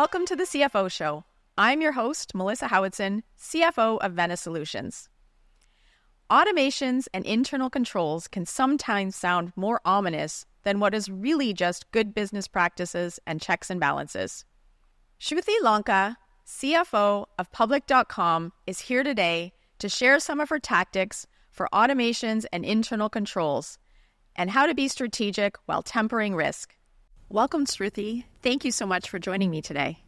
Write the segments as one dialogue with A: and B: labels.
A: Welcome to the CFO Show. I'm your host, Melissa Howitson, CFO of Vena Solutions. Automations and internal controls can sometimes sound more ominous than what is really just good business practices and checks and balances. Sruthi Lanka, CFO of Public.com, is here today to share some of her tactics for automations and internal controls and how to be strategic while tempering risk. Welcome, Shruti. Thank you so much for joining me today.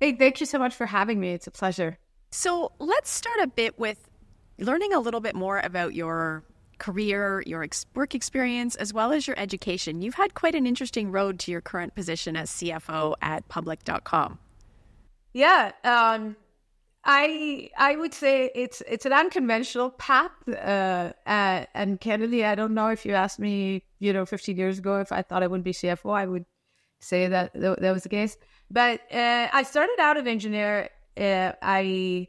B: Hey, thank you so much for having me. It's a pleasure.
A: So let's start a bit with learning a little bit more about your career, your work experience, as well as your education. You've had quite an interesting road to your current position as CFO at Public.com.
B: Yeah, I would say it's an unconventional path. And candidly, I don't know if you asked me, 15 years ago if I thought I would be CFO, I would say that was the case. But I started out an engineer. I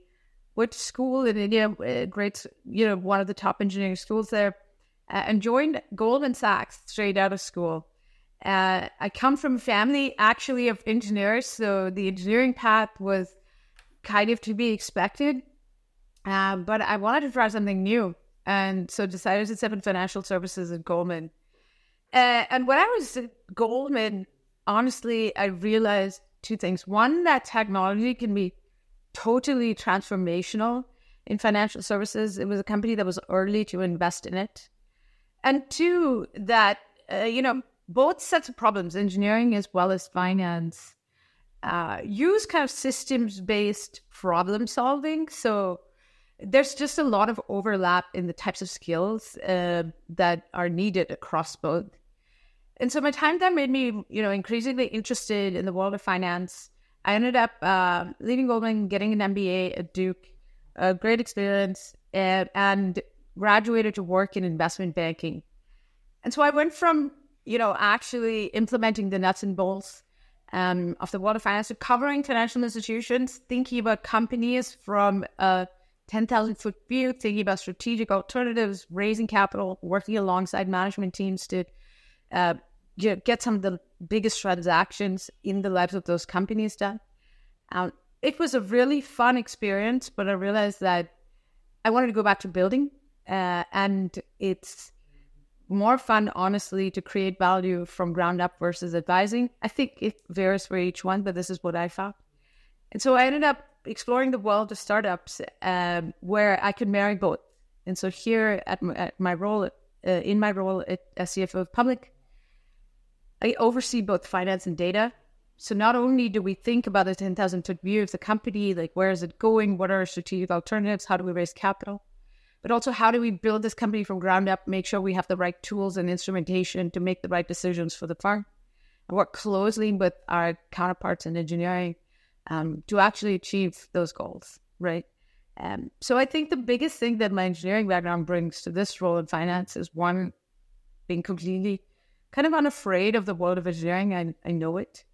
B: went to school in India, one of the top engineering schools there, and joined Goldman Sachs straight out of school. I come from a family actually of engineers, so the engineering path was kind of to be expected. But I wanted to try something new, and so decided to step in financial services at Goldman. And when I was at Goldman, honestly, I realized two things. One, that technology can be totally transformational in financial services. It was a company that was early to invest in it. And two, that, both sets of problems, engineering as well as finance, use kind of systems-based problem solving. So there's just a lot of overlap in the types of skills that are needed across both. And so my time there made me, increasingly interested in the world of finance. I ended up leaving Goldman, getting an MBA at Duke, a great experience, and graduated to work in investment banking. And so I went from, actually implementing the nuts and bolts of the world of finance to covering financial institutions, thinking about companies from a 10,000-foot view, thinking about strategic alternatives, raising capital, working alongside management teams to get some of the biggest transactions in the lives of those companies done. It was a really fun experience, but I realized that I wanted to go back to building, and it's more fun, honestly, to create value from ground up versus advising. I think it varies for each one, but this is what I found. And so I ended up exploring the world of startups where I could marry both. And so here at my role, as CFO of Public, I oversee both finance and data. So not only do we think about the 10,000-foot view of the company, like where is it going, what are our strategic alternatives, how do we raise capital, but also how do we build this company from ground up, make sure we have the right tools and instrumentation to make the right decisions for the firm, and work closely with our counterparts in engineering to actually achieve those goals, right? So I think the biggest thing that my engineering background brings to this role in finance is, one, being completely kind of unafraid of the world of engineering. I know it.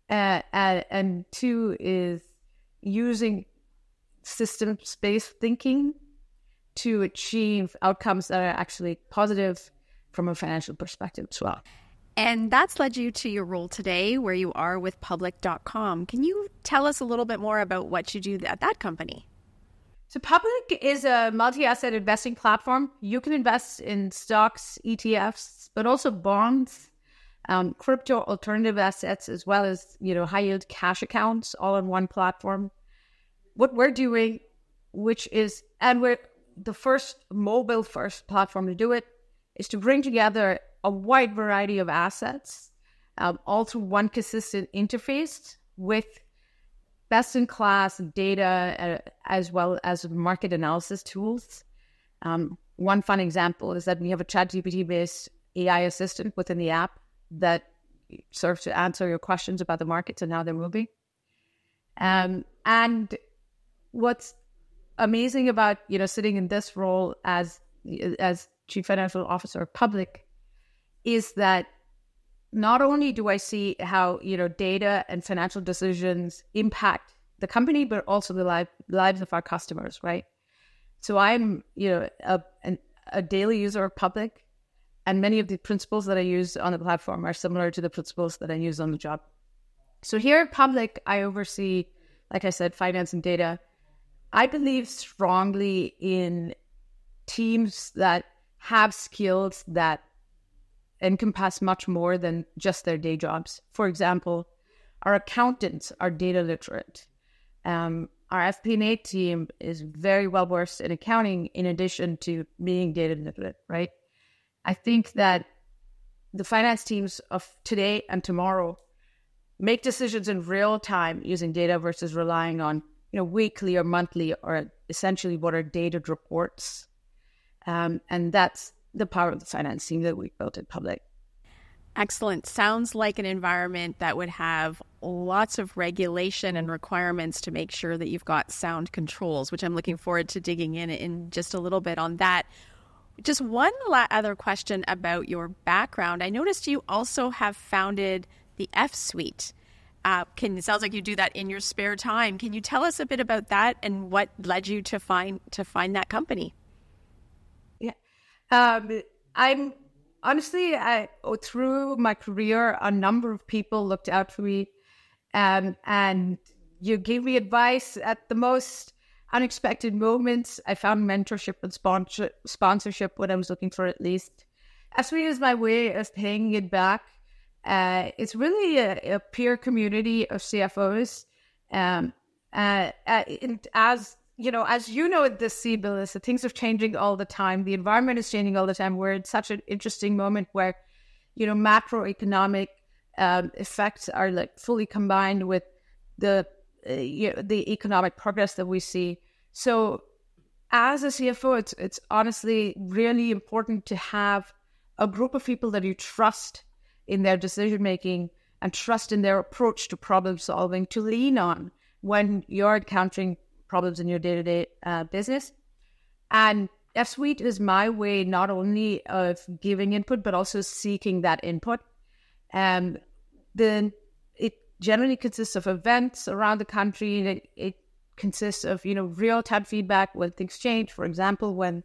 B: And two is using systems-based thinking to achieve outcomes that are actually positive from a financial perspective as well.
A: And that's led you to your role today where you are with Public.com. Can you tell us a little bit more about what you do at that company?
B: So Public is a multi-asset investing platform. You can invest in stocks, ETFs, but also bonds, crypto, alternative assets, as well as, high-yield cash accounts, all on one platform. What we're doing, and we're the first mobile-first platform to do it, is to bring together a wide variety of assets, all through one consistent interface with best-in-class data as well as market analysis tools. One fun example is that we have a ChatGPT-based AI assistant within the app that serves to answer your questions about the markets and how they're moving. And what's amazing about sitting in this role as Chief Financial Officer of Public is that not only do I see how, data and financial decisions impact the company, but also the lives of our customers, right? So I'm, a daily user of Public, and many of the principles that I use on the platform are similar to the principles that I use on the job. So here at Public, I oversee, like I said, finance and data. I believe strongly in teams that have skills that encompass much more than just their day jobs. For example, our accountants are data literate. Our FP&A team is very well versed in accounting in addition to being data literate, right? I think that the finance teams of today and tomorrow make decisions in real time using data versus relying on, weekly or monthly or essentially what are dated reports. And that's the power of the finance team that we built at Public.
A: Excellent. Sounds like an environment that would have lots of regulation and requirements to make sure that you've got sound controls, which I'm looking forward to digging in just a little bit on that. Just one other question about your background. I noticed you also have founded the F-Suite. It sounds like you do that in your spare time. Can you tell us a bit about that and what led you to find that company?
B: Yeah, I'm honestly, through my career, a number of people looked out for me, and you gave me advice at the most unexpected moments. I found mentorship and sponsorship what I was looking for, at least. F-Suite is my way of paying it back. It's really a peer community of CFOs. And as you know, at this Melissa, things are changing all the time. The environment is changing all the time. We're in such an interesting moment where, macroeconomic effects are like fully combined with the economic progress that we see. So as a CFO, it's honestly really important to have a group of people that you trust in their decision-making and trust in their approach to problem solving to lean on when you're encountering problems in your day-to-day business. And F-Suite is my way not only of giving input, but also seeking that input. And then it generally consists of events around the country. It consists of, real-time feedback when things change. For example, when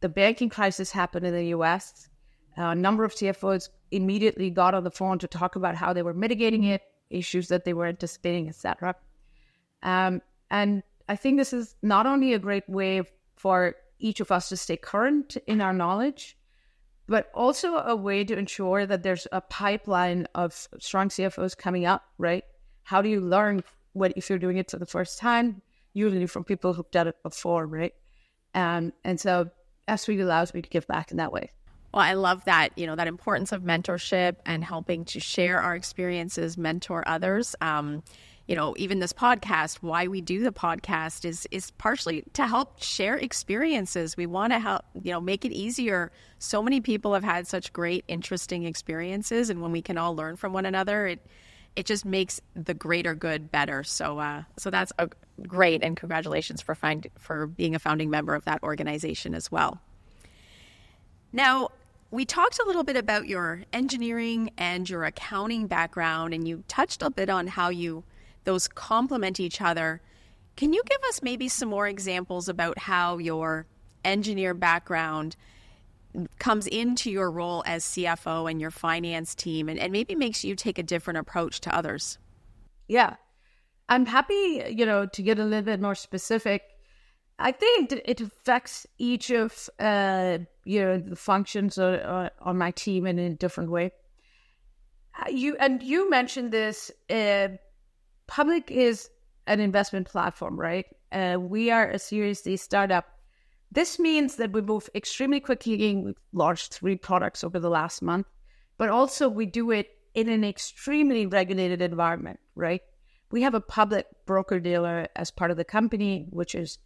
B: the banking crisis happened in the US, a number of CFOs immediately got on the phone to talk about how they were mitigating it, issues that they were anticipating, etc. And I think this is not only a great way for each of us to stay current in our knowledge, but also a way to ensure that there's a pipeline of strong CFOs coming up, right? How do you learn if you're doing it for the first time? Usually from people who've done it before, right? And so F-Suite allows me to give back in that way.
A: Well, I love that, that importance of mentorship and helping to share our experiences, mentor others. Even this podcast, why we do the podcast is partially to help share experiences. We want to help, make it easier. So many people have had such great, interesting experiences. And when we can all learn from one another, it just makes the greater good better. So that's great. And congratulations for being a founding member of that organization as well. Now, we talked a little bit about your engineering and your accounting background, and you touched a bit on how those complement each other. Can you give us maybe some more examples about how your engineer background comes into your role as CFO and your finance team and maybe makes you take a different approach to others?
B: Yeah, I'm happy, to get a little bit more specific. I think it affects each of, the functions on my team in a different way. You mentioned this, Public is an investment platform, right? We are a Series D startup. This means that we move extremely quickly. We've launched 3 products over the last month, but also we do it in an extremely regulated environment, right? We have a public broker-dealer as part of the company, which is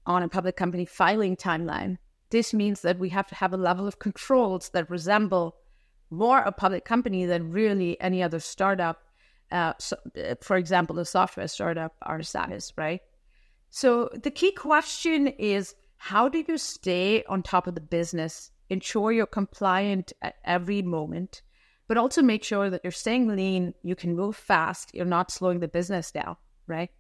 B: on a public company filing timeline. This means that we have to have a level of controls that resemble more a public company than really any other startup. For example, a software startup our size, right? So the key question is, how do you stay on top of the business, ensure you're compliant at every moment, but also make sure that you're staying lean, you can move fast, you're not slowing the business down, right?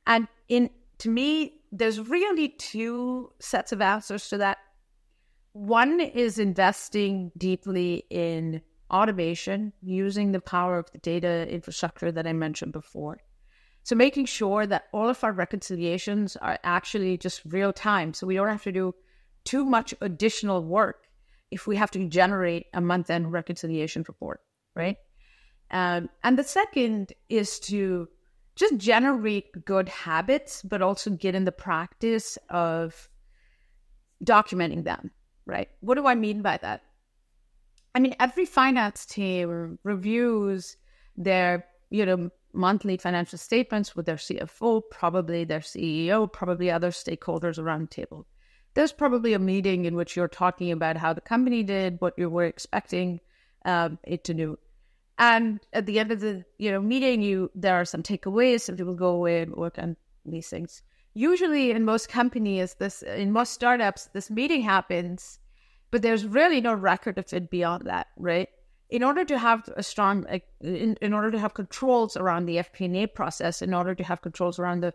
B: And to me, there's really 2 sets of answers to that. One is investing deeply in automation using the power of the data infrastructure that I mentioned before. So making sure that all of our reconciliations are actually just real time. So we don't have to do too much additional work if we have to generate a month-end reconciliation report, right? And the second is to just generate good habits, but also get in the practice of documenting them, right? What do I mean by that? I mean, every finance team reviews their, monthly financial statements with their CFO, probably their CEO, probably other stakeholders around the table. There's probably a meeting in which you're talking about how the company did, what you were expecting it to do. And at the end of the meeting, there are some takeaways. Some people go away and work on these things. Usually in most companies, in most startups, this meeting happens, but there's really no record of it beyond that, right? In order to have a strong, in order to have controls around the FP&A process, in order to have controls around the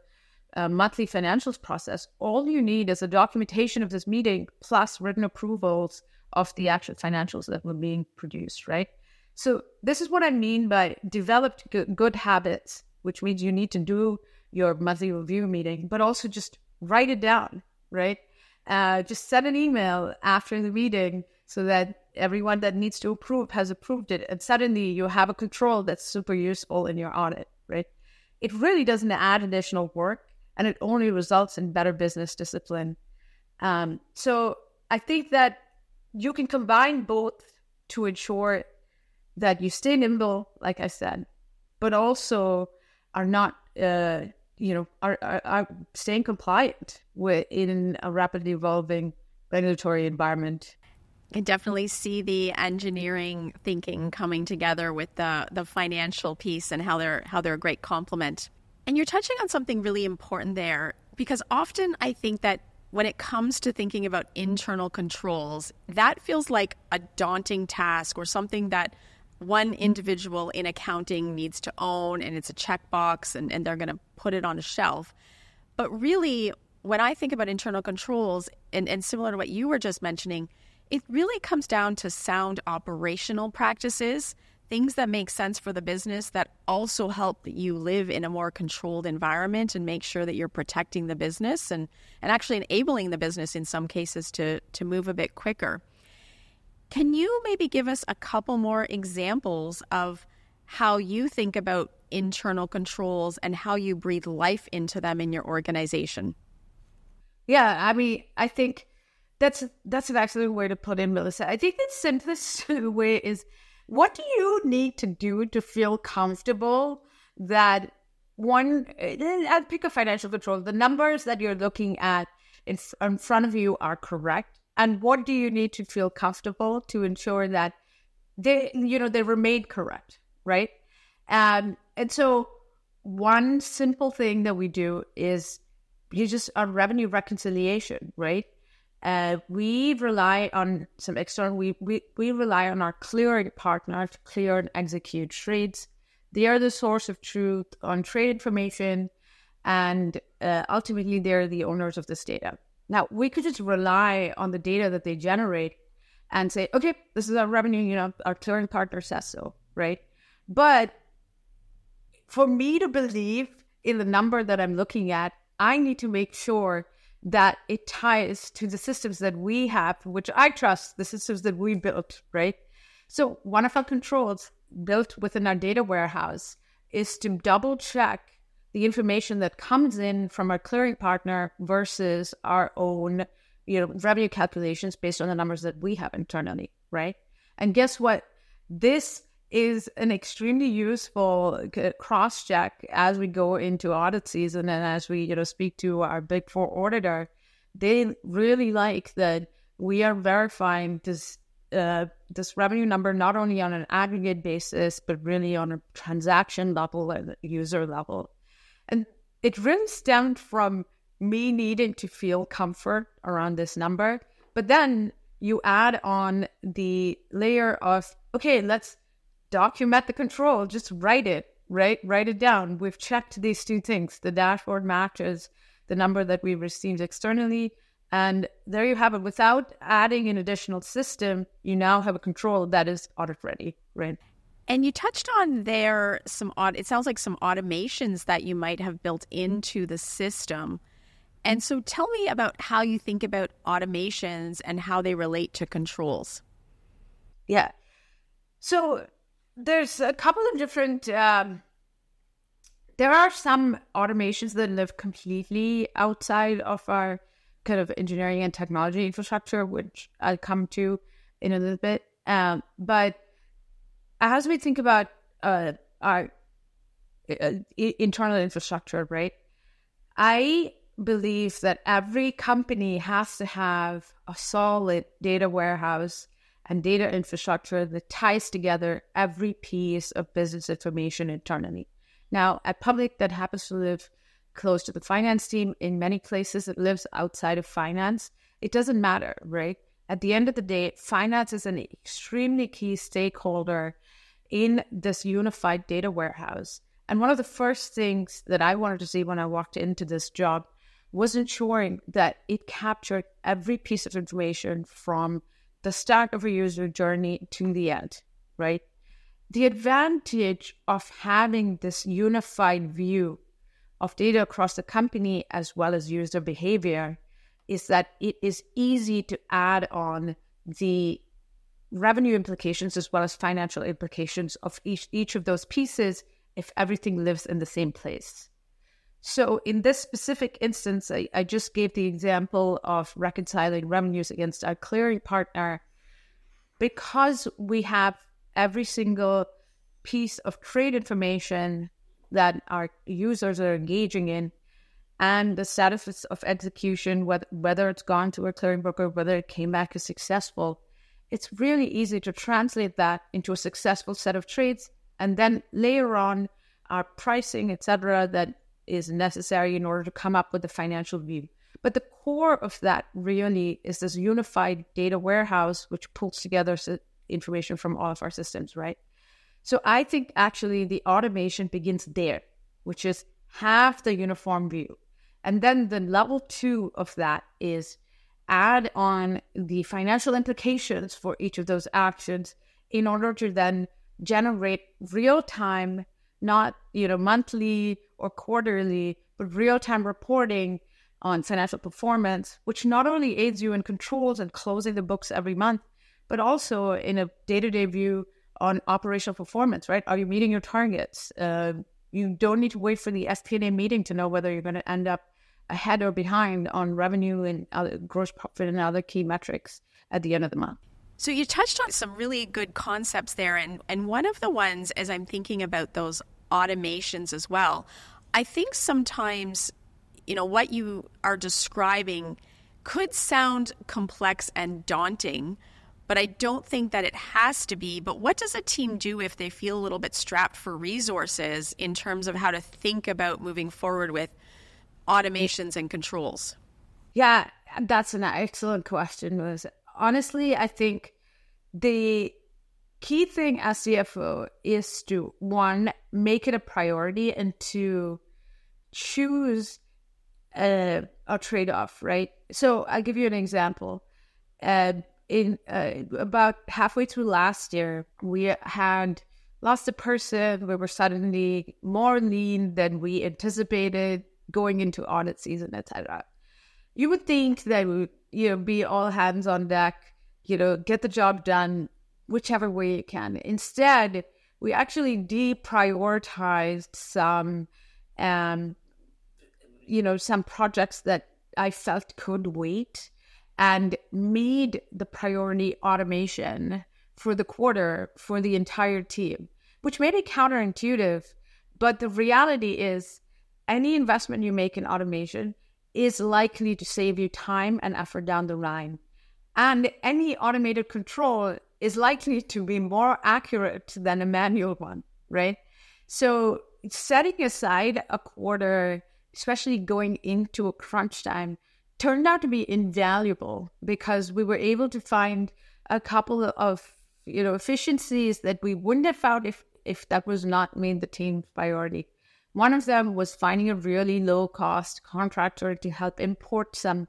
B: monthly financials process, all you need is a documentation of this meeting plus written approvals of the actual financials that were being produced, right? So this is what I mean by developed good habits, which means you need to do your monthly review meeting, but also just write it down, right? Just send an email after the meeting so that everyone that needs to approve has approved it. And suddenly you have a control that's super useful in your audit, right? It really doesn't add additional work, and it only results in better business discipline. So I think that you can combine both to ensure that you stay nimble, like I said, but also are not, are staying compliant in a rapidly evolving regulatory environment.
A: I can definitely see the engineering thinking coming together with the financial piece and how they're a great complement. And you're touching on something really important there, because often I think that when it comes to thinking about internal controls, that feels like a daunting task or something that one individual in accounting needs to own, and it's a checkbox and they're going to put it on a shelf. But really, when I think about internal controls, and similar to what you were just mentioning, it really comes down to sound operational practices, things that make sense for the business that also help you live in a more controlled environment and make sure that you're protecting the business and actually enabling the business in some cases to move a bit quicker. Can you maybe give us a couple more examples of how you think about internal controls and how you breathe life into them in your organization?
B: Yeah, I mean, I think that's an excellent way to put in, Melissa. I think the simplest way is, what do you need to do to feel comfortable that I'll pick a financial control, the numbers that you're looking at in front of you are correct? And what do you need to feel comfortable to ensure that they remain correct, right? And so one simple thing that we do is on revenue reconciliation, right? We rely on some external, we rely on our clearing partner to clear and execute trades. They are the source of truth on trade information, and ultimately they're the owners of this data. Now, we could just rely on the data that they generate and say, okay, this is our revenue, our clearing partner says so, right? But for me to believe in the number that I'm looking at, I need to make sure that it ties to the systems that we have, which I trust, the systems that we built, right? So one of our controls built within our data warehouse is to double check the information that comes in from our clearing partner versus our own, revenue calculations based on the numbers that we have internally, right? And guess what? This is an extremely useful cross-check as we go into audit season, and as we speak to our Big Four auditor. They really like that we are verifying this revenue number not only on an aggregate basis, but really on a transaction level and user level. And it really stemmed from me needing to feel comfort around this number. But then you add on the layer of, okay, let's document the control, just write it, right? Write it down. We've checked these two things. The dashboard matches the number that we received externally. And there you have it. Without adding an additional system, you now have a control that is audit ready, right?
A: And you touched on there it sounds like some automations that you might have built into the system. And so tell me about how you think about automations and how they relate to controls.
B: Yeah. So there's a couple of different, there are some automations that live completely outside of our kind of engineering and technology infrastructure, which I'll come to in a little bit. But as we think about our internal infrastructure, right, I believe that every company has to have a solid data warehouse and data infrastructure that ties together every piece of business information internally. Now, at Public, that happens to live close to the finance team. In many places, it lives outside of finance. It doesn't matter, right? At the end of the day, finance is an extremely key stakeholder in this unified data warehouse. And one of the first things that I wanted to see when I walked into this job was ensuring that it captured every piece of information from the start of a user journey to the end, right? The advantage of having this unified view of data across the company as well as user behavior is that it is easy to add on the revenue implications as well as financial implications of each of those pieces if everything lives in the same place. So in this specific instance, I just gave the example of reconciling revenues against our clearing partner. Because we have every single piece of trade information that our users are engaging in and the status of execution, whether it's gone to a clearing broker, whether it came back as successful, it's really easy to translate that into a successful set of trades and then layer on our pricing, etc., that is necessary in order to come up with a financial view. But the core of that really is this unified data warehouse, which pulls together information from all of our systems, right? So I think actually the automation begins there, which is have the uniform view. And then the level 2 of that is add on the financial implications for each of those actions in order to then generate real-time, not monthly or quarterly, but real-time reporting on financial performance, which not only aids you in controls and closing the books every month, but also in a day-to-day view on operational performance, right? Are you meeting your targets? You don't need to wait for the FP&A meeting to know whether you're going to end up ahead or behind on revenue and gross profit and other key metrics at the end of the month.
A: So you touched on some really good concepts there. And one of the ones, as I'm thinking about those automations as well, I think sometimes, what you are describing could sound complex and daunting, but I don't think that it has to be. But what does a team do if they feel a little bit strapped for resources in terms of how to think about moving forward with automations and controls?
B: Yeah, that's an excellent question, Melissa. Honestly, I think the key thing as CFO is to, one, make it a priority, and two, choose a trade-off, right? So I'll give you an example. In about halfway through last year, we had lost a person. We were suddenly more lean than we anticipated going into audit season, etc. You would think that we would, be all hands on deck, get the job done whichever way you can. Instead, we actually deprioritized some projects that I felt could wait and made the priority automation for the quarter for the entire team, which may be counterintuitive, but the reality is any investment you make in automation is likely to save you time and effort down the line. And any automated control is likely to be more accurate than a manual one, right? So setting aside a quarter, especially going into a crunch time, turned out to be invaluable because we were able to find a couple of efficiencies that we wouldn't have found if that was not made the team's priority. One of them was finding a really low-cost contractor to help import some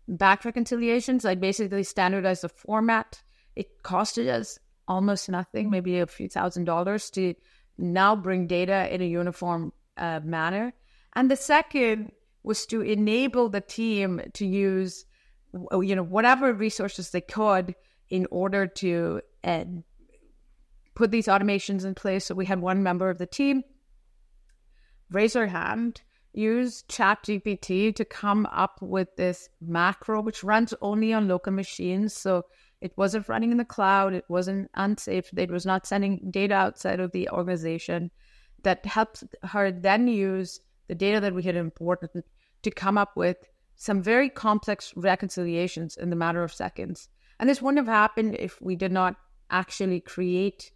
B: back reconciliations. I basically standardized the format. It costed us almost nothing, maybe a few $1,000 to now bring data in a uniform manner. And the second was to enable the team to use, whatever resources they could in order to put these automations in place. So we had one member of the team raise her hand, use ChatGPT to come up with this macro, which runs only on local machines. So it wasn't running in the cloud. It wasn't unsafe. It was not sending data outside of the organization. That helped her then use the data that we had imported to come up with some very complex reconciliations in the matter of seconds. And this wouldn't have happened if we did not actually create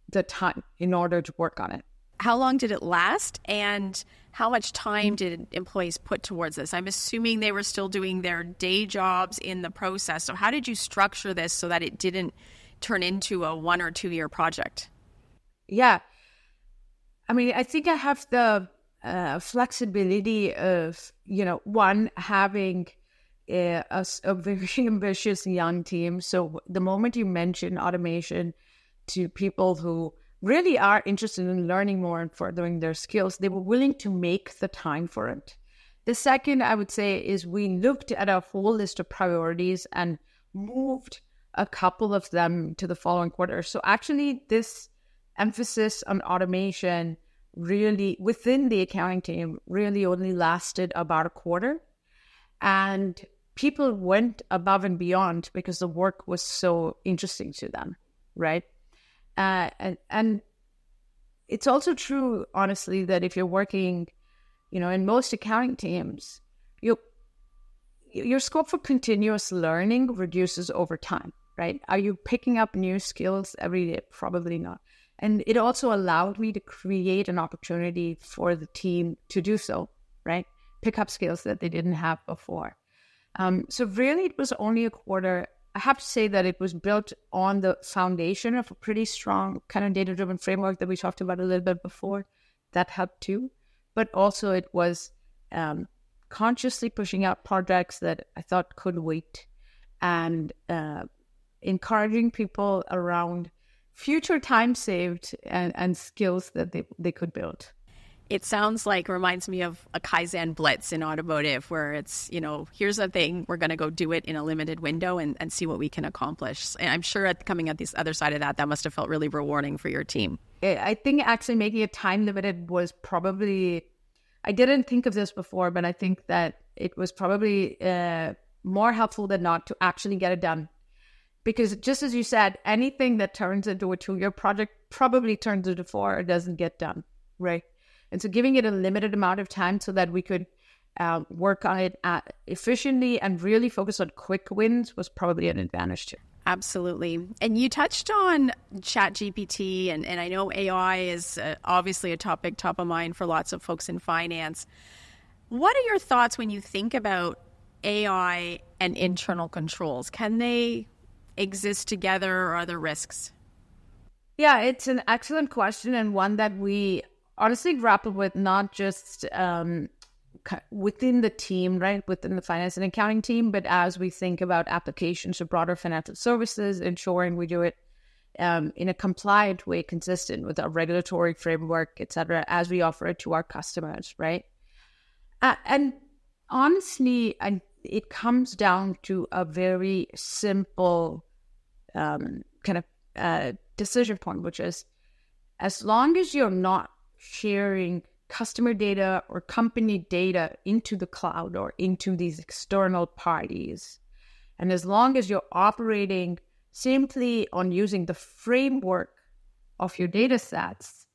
B: the time in order to work on it.
A: How long did it last, and how much time did employees put towards this? I'm assuming they were still doing their day jobs in the process. So how did you structure this so that it didn't turn into a 1 or 2 year project?
B: Yeah. I mean, I think I have the flexibility of, one, having a very ambitious young team. So the moment you mention automation to people who really are interested in learning more and furthering their skills, they were willing to make the time for it. The second, I would say, is we looked at a whole list of priorities and moved a couple of them to the following quarter. So actually, this emphasis on automation really, within the accounting team, really only lasted about a quarter. And people went above and beyond because the work was so interesting to them, right? And it's also true, honestly, that if you're working, in most accounting teams, your scope for continuous learning reduces over time, right? Are you picking up new skills every day? Probably not. And it also allowed me to create an opportunity for the team to do so, right? Pick up skills that they didn't have before. So really, it was only a quarter. I have to say that it was built on the foundation of a pretty strong kind of data-driven framework that we talked about a little bit before. That helped too. But also it was consciously pushing out projects that I thought could wait and encouraging people around future time saved and skills that they could build.
A: It sounds like, reminds me of a Kaizen blitz in automotive where it's, here's a thing, we're going to go do it in a limited window and see what we can accomplish. And I'm sure coming at this other side of that must have felt really rewarding for your team.
B: I think actually making it time limited was probably, I didn't think of this before, but I think that it was probably more helpful than not to actually get it done. Because just as you said, anything that turns into a 2-year project probably turns into 4 or doesn't get done, right? And so giving it a limited amount of time so that we could work on it efficiently and really focus on quick wins was probably an advantage too.
A: Absolutely. And you touched on ChatGPT, and I know AI is obviously a topic top of mind for lots of folks in finance. What are your thoughts when you think about AI and internal controls? Can they exist together, or are there risks?
B: Yeah, it's an excellent question, and one that we honestly grapple with, not just within the team, right, within the finance and accounting team, but as we think about applications of broader financial services, ensuring we do it in a compliant way, consistent with our regulatory framework, et cetera, as we offer it to our customers, right? And honestly, it comes down to a very simple decision point, which is, as long as you're not sharing customer data or company data into the cloud or into these external parties, and as long as you're operating simply on using the framework of your data sets,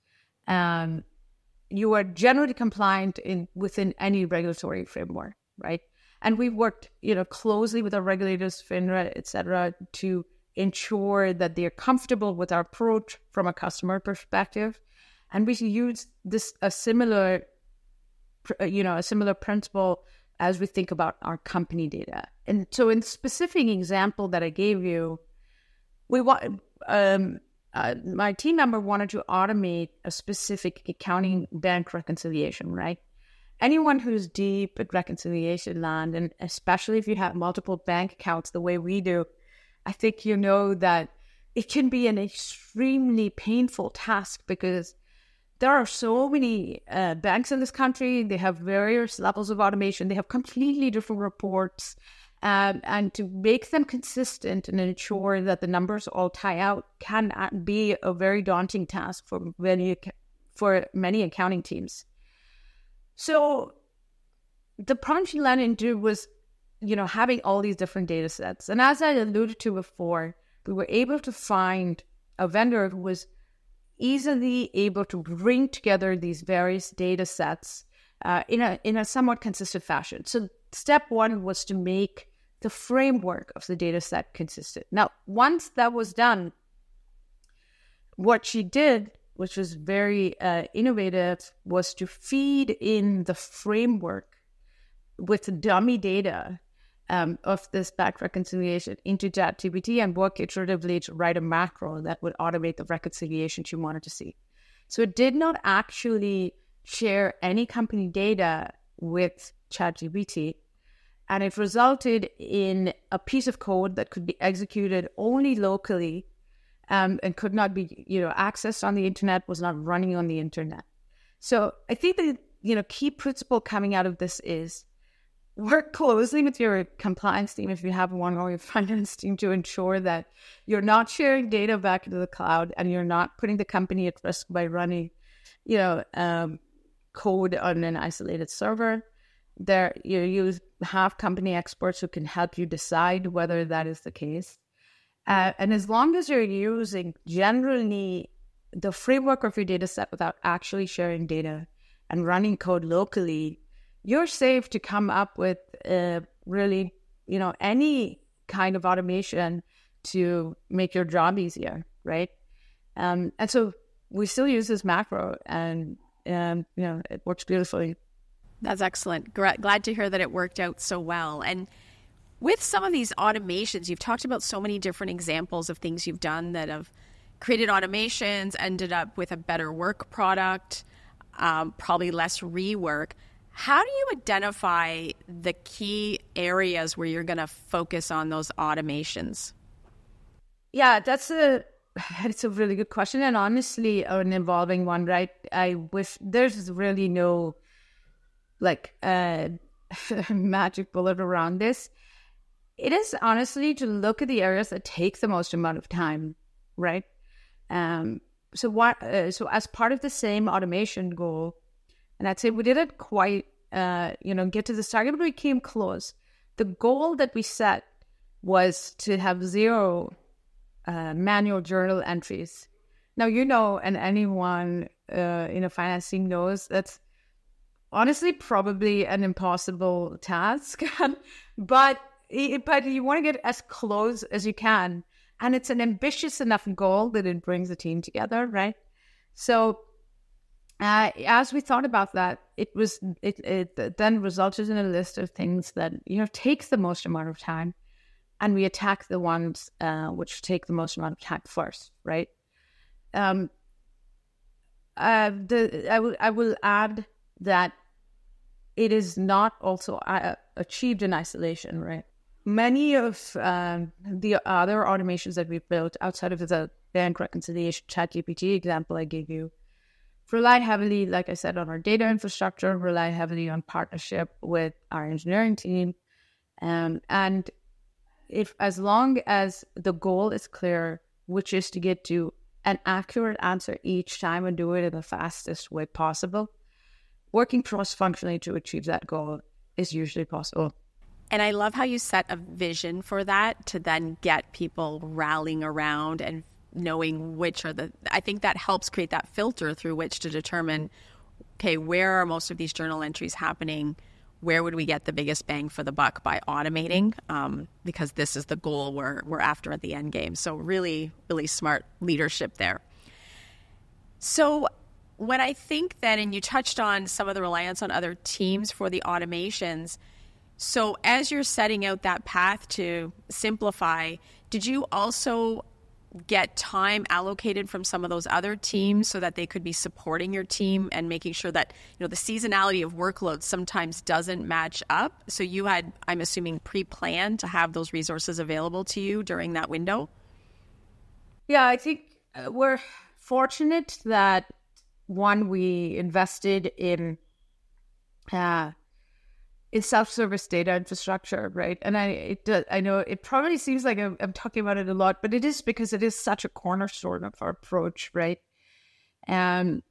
B: you are generally compliant within any regulatory framework, right? And we've worked, closely with our regulators, FINRA, et cetera, to ensure that they're comfortable with our approach from a customer perspective. And we use a similar principle as we think about our company data. And so in the specific example that I gave you, my team member wanted to automate a specific accounting bank reconciliation, right? Anyone who's deep at reconciliation land, and especially if you have multiple bank accounts the way we do, I think you know that it can be an extremely painful task because there are so many banks in this country. They have various levels of automation. They have completely different reports. And to make them consistent and ensure that the numbers all tie out can be a very daunting task for many accounting teams. So the project we landed into was, having all these different data sets. And as I alluded to before, we were able to find a vendor who was easily able to bring together these various data sets in a somewhat consistent fashion. So step one was to make the framework of the data set consistent. Now, once that was done, what she did, which was very innovative, was to feed in the framework with dummy data of this back reconciliation into ChatGPT and work iteratively to write a macro that would automate the reconciliation she wanted to see. So it did not actually share any company data with ChatGPT, and it resulted in a piece of code that could be executed only locally and could not be, accessed on the internet, was not running on the internet. So I think the, key principle coming out of this is work closely with your compliance team, if you have one, or your finance team, to ensure that you're not sharing data back into the cloud and you're not putting the company at risk by running, code on an isolated server. You have company experts who can help you decide whether that is the case. And as long as you're using generally the framework of your data set without actually sharing data and running code locally, you're safe to come up with really, any kind of automation to make your job easier, right? And so we still use this macro, and it works beautifully.
A: That's excellent. Glad to hear that it worked out so well. And with some of these automations, you've talked about so many different examples of things you've done that have created automations, ended up with a better work product, probably less rework. How do you identify the key areas where you're going to focus on those automations?
B: Yeah, it's a really good question, and honestly, an evolving one, right? I wish there's really no magic bullet around this. It is honestly to look at the areas that take the most amount of time, right? So as part of the same automation goal, and I'd say we didn't quite, get to this target, but we came close. The goal that we set was to have zero manual journal entries. Now, and anyone in a finance team knows that's honestly probably an impossible task, but you want to get as close as you can. And it's an ambitious enough goal that it brings the team together, right? So as we thought about that, it then resulted in a list of things that, take the most amount of time, and we attack the ones which take the most amount of time first, right? I will add that it is not also achieved in isolation, right? Many of the other automations that we've built outside of the bank reconciliation ChatGPT example I gave you rely heavily, like I said, on our data infrastructure, rely heavily on partnership with our engineering team. And if as long as the goal is clear, which is to get to an accurate answer each time and do it in the fastest way possible, working cross-functionally to achieve that goal is usually possible.
A: And I love how you set a vision for that to then get people rallying around and knowing which are I think that helps create that filter through which to determine, okay, where are most of these journal entries happening? Where would we get the biggest bang for the buck by automating? Because this is the goal we're after at the end game. So really, really smart leadership there. So when I think then, and you touched on some of the reliance on other teams for the automations, so as you're setting out that path to simplify, did you also get time allocated from some of those other teams so that they could be supporting your team and making sure that, the seasonality of workloads sometimes doesn't match up? So you had, I'm assuming, pre-planned to have those resources available to you during that window?
B: Yeah, I think we're fortunate that one, we invested in self-service data infrastructure, right? And I know it probably seems like I'm talking about it a lot, but it is because it is such a cornerstone of our approach, right? And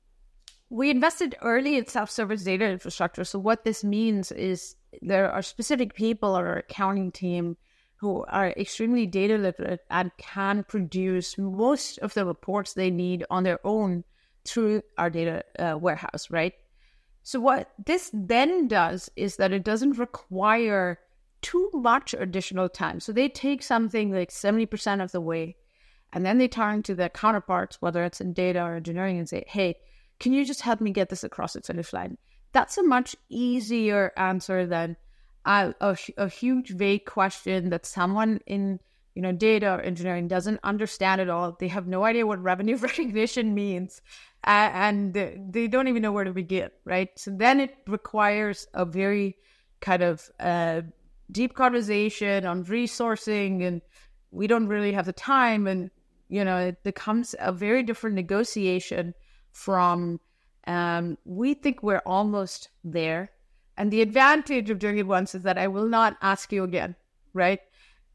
B: we invested early in self-service data infrastructure. So what this means is there are specific people on our accounting team who are extremely data literate and can produce most of the reports they need on their own through our data warehouse, right? So what this then does is that it doesn't require too much additional time. So they take something like 70% of the way, and then they turn to their counterparts, whether it's in data or engineering, and say, hey, can you just help me get this across the finish line? That's a much easier answer than a huge vague question that someone in data or engineering doesn't understand at all. They have no idea what revenue recognition means, and they don't even know where to begin, right? So then it requires a very kind of deep conversation on resourcing, and we don't really have the time, and it becomes a very different negotiation from we think we're almost there. And the advantage of doing it once is that I will not ask you again, right?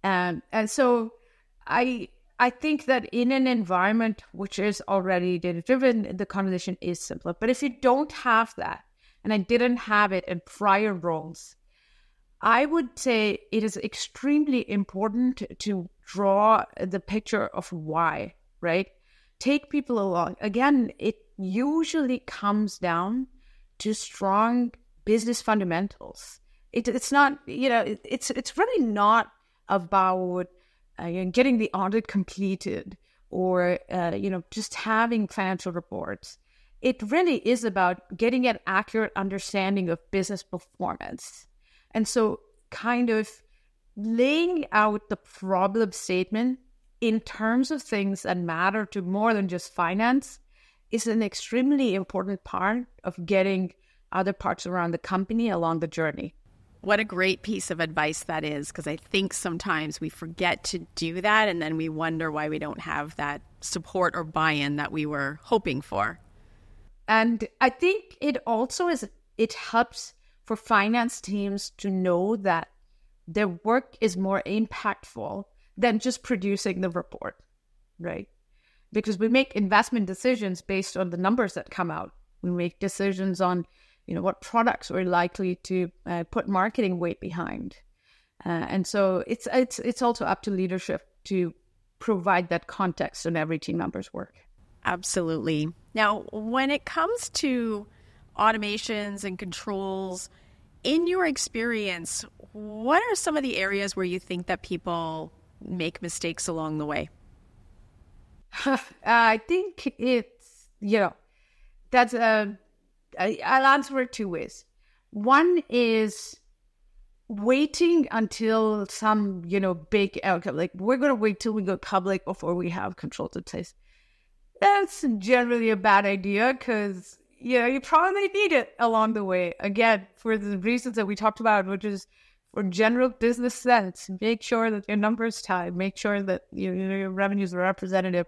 B: And so I think that in an environment which is already data-driven, the conversation is simpler. But if you don't have that, and I didn't have it in prior roles, I would say it is extremely important to draw the picture of why, right? Take people along. Again, it usually comes down to strong business fundamentals. It's not, it's really not about getting the audit completed or, just having financial reports. It really is about getting an accurate understanding of business performance. And so kind of laying out the problem statement in terms of things that matter to more than just finance is an extremely important part of getting other parts around the company along the journey.
A: What a great piece of advice that is, because I think sometimes we forget to do that and then we wonder why we don't have that support or buy-in that we were hoping for.
B: And I think it helps for finance teams to know that their work is more impactful than just producing the report, right? Because we make investment decisions based on the numbers that come out. We make decisions on what products we're likely to put marketing weight behind. And so it's also up to leadership to provide that context in every team member's work.
A: Absolutely. Now, when it comes to automations and controls, in your experience, what are some of the areas where you think that people make mistakes along the way?
B: I think it's, that's I'll answer it two ways. One is waiting until some, big outcome, like we're going to wait till we go public before we have controls in place. That's generally a bad idea because, you probably need it along the way. Again, for the reasons that we talked about, which is for general business sense, make sure that your numbers tie, make sure that your revenues are representative.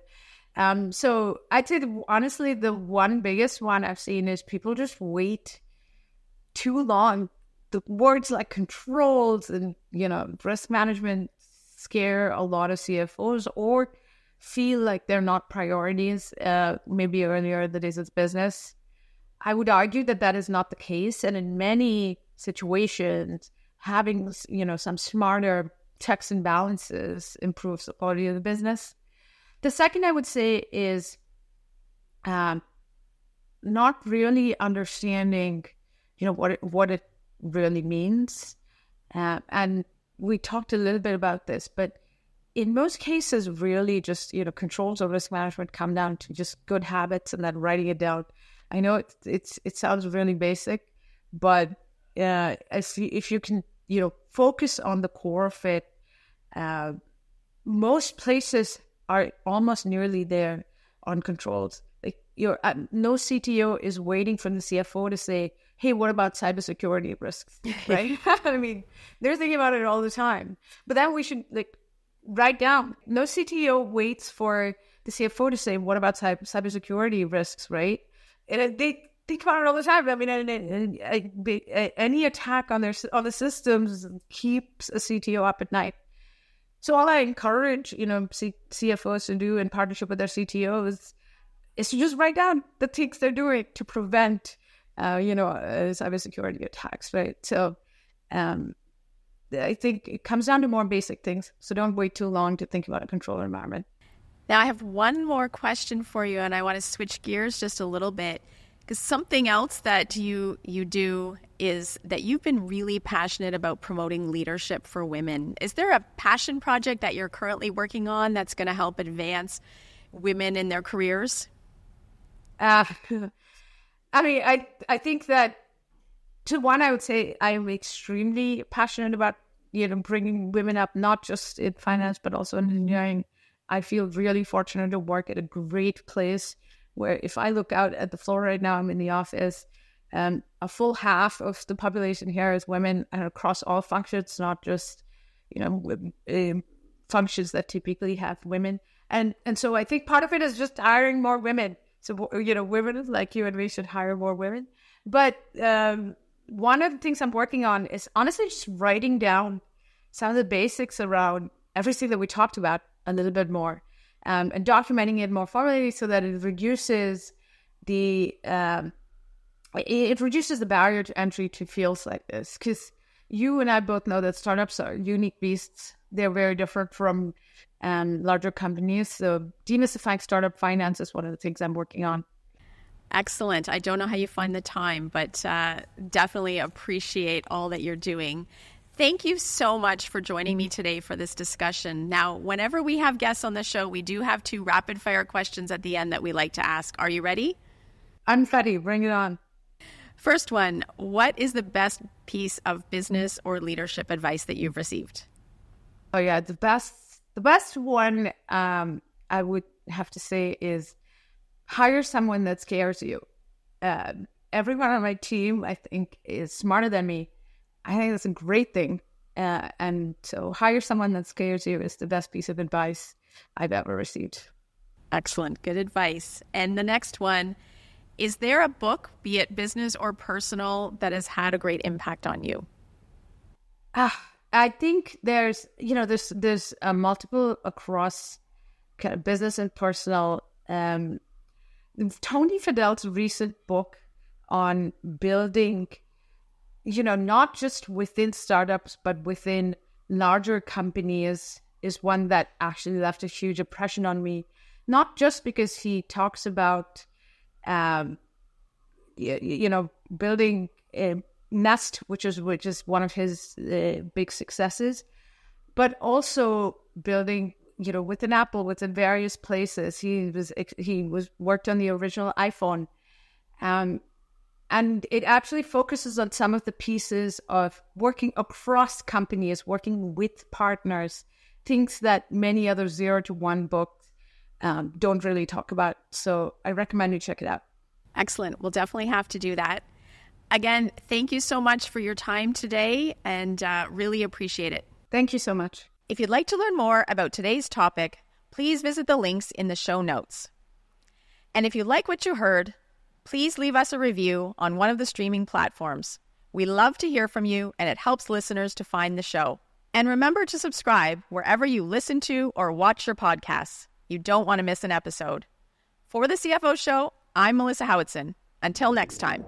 B: So I'd say, honestly, the one biggest one I've seen is people just wait too long. The words like controls and, risk management scare a lot of CFOs or feel like they're not priorities, maybe earlier in the days of business. I would argue that that is not the case. And in many situations, having, some smarter checks and balances improves the quality of the business. The second I would say is not really understanding, what it really means. And we talked a little bit about this, but in most cases, really just, controls or risk management come down to just good habits and then writing it down. I know it sounds really basic, but if you can, focus on the core of it, most places are almost nearly there on controls. Like no CTO is waiting for the CFO to say, hey, what about cybersecurity risks, right? I mean, they're thinking about it all the time. But then we should write down. No CTO waits for the CFO to say, what about cybersecurity risks, right? And they think about it all the time. I mean, any attack on the systems keeps a CTO up at night. So all I encourage, CFOs to do in partnership with their CTOs is to just write down the things they're doing to prevent, cybersecurity attacks, right? So I think it comes down to more basic things. So don't wait too long to think about a control environment.
A: Now, I have one more question for you, and I want to switch gears just a little bit, because something else that you do is that you've been really passionate about promoting leadership for women. Is there a passion project that you're currently working on that's going to help advance women in their careers?
B: I think that, I would say I am extremely passionate about, bringing women up, not just in finance, but also in engineering. I feel really fortunate to work at a great place where if I look out at the floor right now, I'm in the office, a full half of the population here is women, and across all functions, not just, functions that typically have women. And so I think part of it is just hiring more women. So, women like you and me should hire more women. But one of the things I'm working on is honestly just writing down some of the basics around everything that we talked about a little bit more, and documenting it more formally so that it reduces the barrier to entry to fields like this. Because you and I both know that startups are unique beasts. They're very different from larger companies. So demystifying startup finance is one of the things I'm working on.
A: Excellent. I don't know how you find the time, but definitely appreciate all that you're doing. Thank you so much for joining me today for this discussion. Now, whenever we have guests on the show, we do have 2 rapid fire questions at the end that we like to ask. Are you ready?
B: I'm ready. Bring it on.
A: First one, what is the best piece of business or leadership advice that you've received?
B: Oh yeah, the best one I would have to say is hire someone that scares you. Everyone on my team, I think, is smarter than me. I think that's a great thing. And so hire someone that scares you is the best piece of advice I've ever received.
A: Excellent. Good advice. And the next one, is there a book, be it business or personal, that has had a great impact on you?
B: I think there's multiple across kind of business and personal. Tony Fadell's recent book on building, not just within startups, but within larger companies is one that actually left a huge impression on me. Not just because he talks about, building a Nest, which is one of his big successes, but also building, within Apple, within various places. He worked on the original iPhone, and it actually focuses on some of the pieces of working across companies, working with partners, things that many other 0 to 1 books don't really talk about. So I recommend you check it out.
A: Excellent. We'll definitely have to do that. Again, thank you so much for your time today, and really appreciate it.
B: Thank you so much.
A: If you'd like to learn more about today's topic, please visit the links in the show notes. And if you like what you heard, please leave us a review on one of the streaming platforms. We love to hear from you, and it helps listeners to find the show. And remember to subscribe wherever you listen to or watch your podcasts. You don't want to miss an episode. For the CFO Show, I'm Melissa Howitson. Until next time.